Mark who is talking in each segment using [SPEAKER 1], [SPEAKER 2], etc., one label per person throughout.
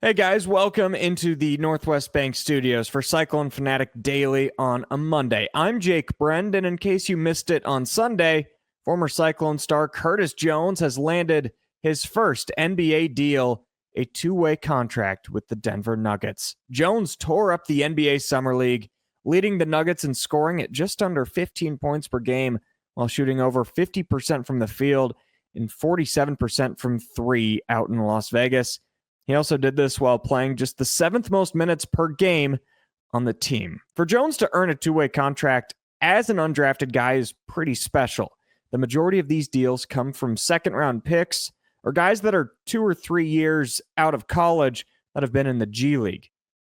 [SPEAKER 1] Hey guys, welcome into the Northwest Bank Studios for Cyclone Fanatic Daily on a Monday. I'm Jake Brend, and in case you missed it on Sunday, former Cyclone star Curtis Jones has landed his first NBA deal, a two-way contract with the Denver Nuggets. Jones tore up the NBA Summer League, leading the Nuggets in scoring at just under 15 points per game while shooting over 50% from the field and 47% from three out in Las Vegas. He also did this while playing just the seventh most minutes per game on the team. For Jones to earn a two-way contract as an undrafted guy is pretty special. The majority of these deals come from second-round picks or guys that are 2 or 3 years out of college that have been in the G League.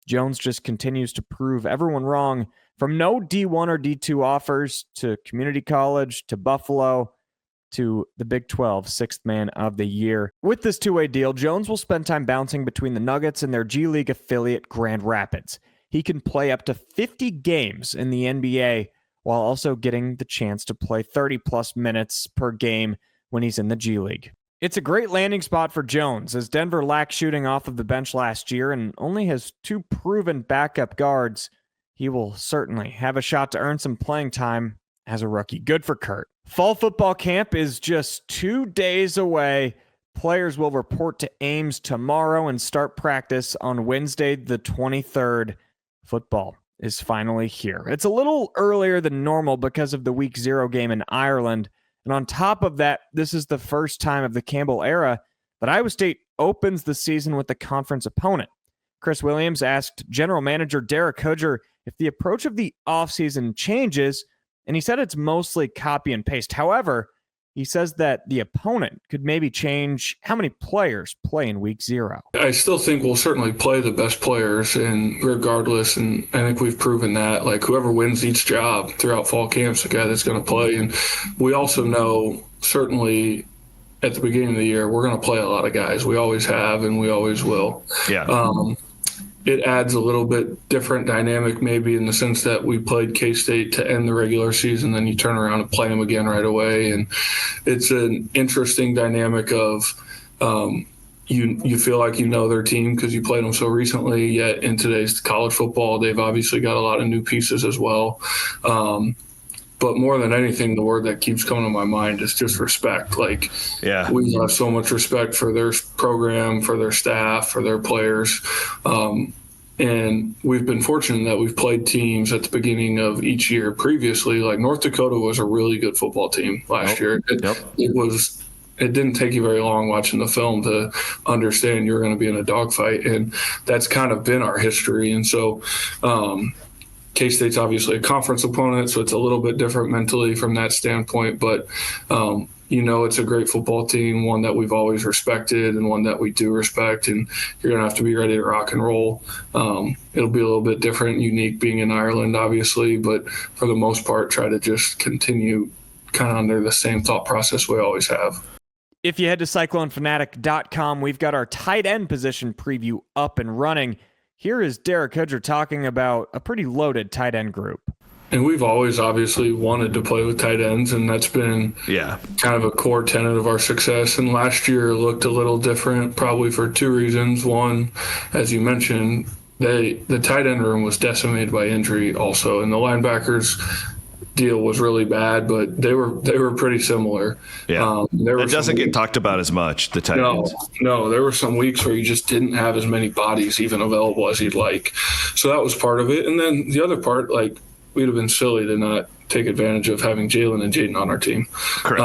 [SPEAKER 1] Jones just continues to prove everyone wrong, from no D1 or D2 offers to community college to Buffalo to the Big 12 sixth man of the year. With this two-way deal, Jones will spend time bouncing between the Nuggets and their G League affiliate Grand Rapids. He can play up to 50 games in the NBA while also getting the chance to play 30-plus minutes per game when he's in the G League. It's a great landing spot for Jones, as Denver lacked shooting off of the bench last year and only has 2 proven backup guards. He will certainly have a shot to earn some playing time as a rookie. Good for Curt. Fall football camp is just 2 days away. Players will report to Ames tomorrow and start practice on Wednesday, the 23rd. Football is finally here. It's a little earlier than normal because of the Week 0 game in Ireland. And on top of that, this is the first time of the Campbell era that Iowa State opens the season with a conference opponent. Chris Williams asked General Manager Derek Hoodjer if the approach of the offseason changes, and he said it's mostly copy and paste. However, he says that the opponent could maybe change how many players play in Week 0.
[SPEAKER 2] I still think we'll certainly play the best players, and regardless, and I think we've proven that, like, whoever wins each job throughout fall camp's the guy that's going to play. And we also know, certainly at the beginning of the year, we're going to play a lot of guys. We always have, and we always will.
[SPEAKER 1] Yeah.
[SPEAKER 2] It adds a little bit different dynamic, maybe in the sense that we played K-State to end the regular season, then you turn around and play them again right away. And it's an interesting dynamic of you feel like you know their team because you played them so recently, yet in today's college football, they've obviously got a lot of new pieces as well. But more than anything, the word that keeps coming to my mind is just respect. Like,
[SPEAKER 1] yeah,
[SPEAKER 2] we have so much respect for their program, for their staff, for their players. And we've been fortunate that we've played teams at the beginning of each year previously. Like, North Dakota was a really good football team last year. It didn't take you very long watching the film to understand you're going to be in a dogfight. And that's kind of been our history. And so, K-State's obviously a conference opponent, so it's a little bit different mentally from that standpoint. But, it's a great football team, one that we've always respected and one that we do respect. And you're going to have to be ready to rock and roll. It'll be a little bit different, unique being in Ireland, obviously. But for the most part, try to just continue kind of under the same thought process we always have.
[SPEAKER 1] If you head to CycloneFanatic.com, we've got our tight end position preview up and running. Here is Derek Hoodjer talking about a pretty loaded tight end group.
[SPEAKER 2] And we've always obviously wanted to play with tight ends, and that's been kind of a core tenet of our success. And last year looked a little different, probably for 2 reasons. One, as you mentioned, the tight end room was decimated by injury also, and the linebackers deal was really bad, but they were pretty similar.
[SPEAKER 3] Yeah, it doesn't get talked about as much, the tight ends.
[SPEAKER 2] No, there were some weeks where you just didn't have as many bodies even available as you'd like. So that was part of it. And then the other part, like, we'd have been silly to not take advantage of having Jalen and Jaden on our team.
[SPEAKER 3] Correct.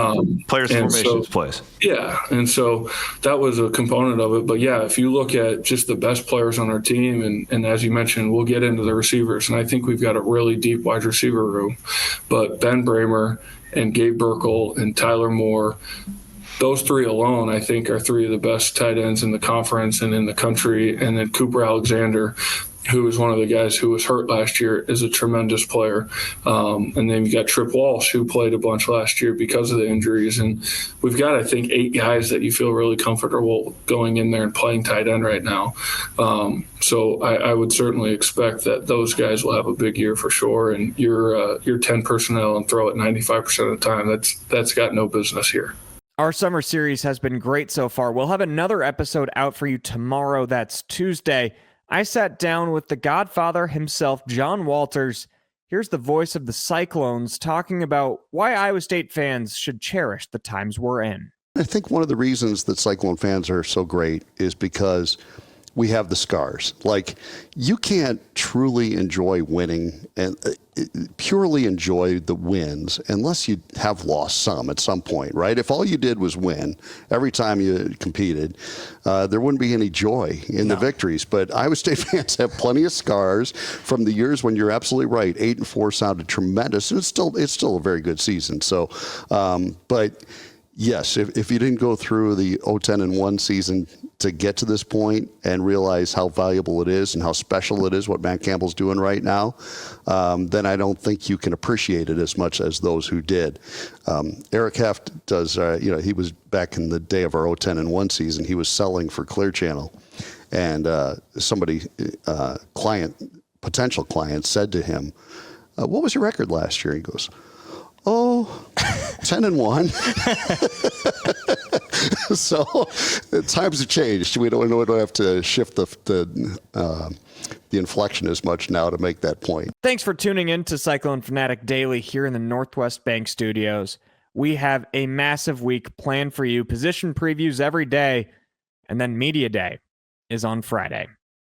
[SPEAKER 3] Players formations plays.
[SPEAKER 2] Yeah, and so that was a component of it. But, yeah, if you look at just the best players on our team, and as you mentioned, we'll get into the receivers, and I think we've got a really deep wide receiver room. But Ben Bramer and Gabe Burkle and Tyler Moore, those 3 alone, I think, are 3 of the best tight ends in the conference and in the country. And then Cooper Alexander, who was one of the guys who was hurt last year, is a tremendous player. And then you got Trip Walsh, who played a bunch last year because of the injuries. And we've got, I think, 8 guys that you feel really comfortable going in there and playing tight end right now. So I would certainly expect that those guys will have a big year for sure. And your 10 personnel and throw it 95% of the time, that's got no business here.
[SPEAKER 1] Our summer series has been great so far. We'll have another episode out for you tomorrow. That's Tuesday. I sat down with the Godfather himself, John Walters. Here's the voice of the Cyclones talking about why Iowa State fans should cherish the times we're in.
[SPEAKER 4] I think one of the reasons that Cyclone fans are so great is because we have the scars. Like, you can't truly enjoy winning and purely enjoy the wins unless you have lost some at some point, right? If all you did was win every time you competed, there wouldn't be any joy in the victories. But Iowa State fans have plenty of scars from the years when you're absolutely right. 8-4 sounded tremendous, and it's still a very good season. So, but yes, if you didn't go through the 0-10-1 season to get to this point and realize how valuable it is and how special it is what Matt Campbell's doing right now, then I don't think you can appreciate it as much as those who did. Eric Heft does, he was back in the day of our 0-10-1 season, he was selling for Clear Channel. And potential client said to him, what was your record last year? He goes, 10-1. So times have changed. We don't have to shift the inflection as much now to make that point.
[SPEAKER 1] Thanks for tuning in to Cyclone Fanatic Daily here in the Northwest Bank Studios. We have a massive week planned for you. Position previews every day, and then Media Day is on Friday.